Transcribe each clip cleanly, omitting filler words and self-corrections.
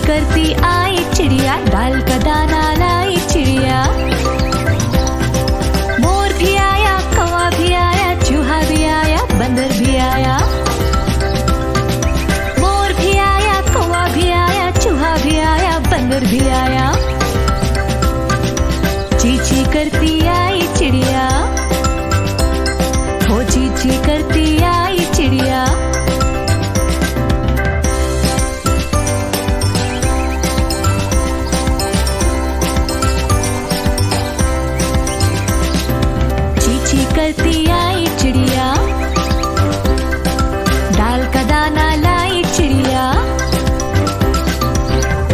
करती आई चिड़िया, डाल का दाना लाई चिड़िया। मोर भी आया, कौवा भी आया, चूहा भी आया, बंदर भी आया। मोर भी आया, कौवा भी आया, चूहा भी आया, बंदर भी आया। ची ची करती आई चिड़िया, हो ची ची करती आई चिड़िया। करती आई चिड़िया, डाल का दाना लाई चिड़िया।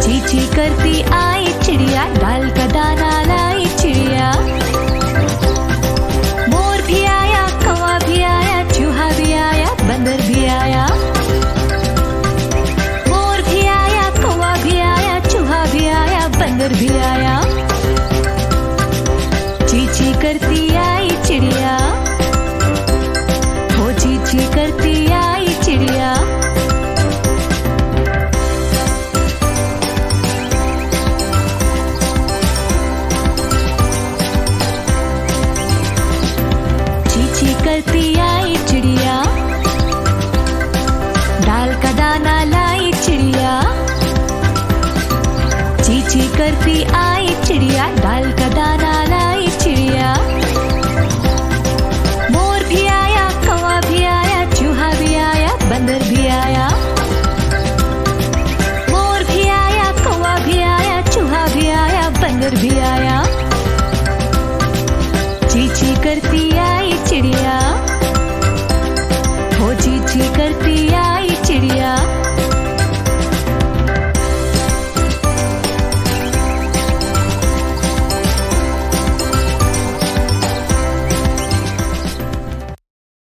ची ची करती आई चिड़िया, डाल का दाना लाई चिड़िया। मोर भी आया, कौवा भी आया, चूहा भी आया, बंदर भी आया। मोर भी आया, कौवा भी आया, चूहा भी आया, बंदर भी आया। ची ची करती आई चिड़िया, हो ची ची करती आई चिड़िया। ची ची करती आई चिड़िया, डाल का दाना लाई चिड़िया। ची ची करती आई चिड़िया, डाल का दाना लाई चिड़िया। मोर भी आया, कौवा भी आया, चूहा भी आया, बंदर भी आया। मोर भी आया, कौवा भी आया, चूहा भी आया, बंदर भी आया। ची ची करती आई चिड़िया, हो ची ची करती आई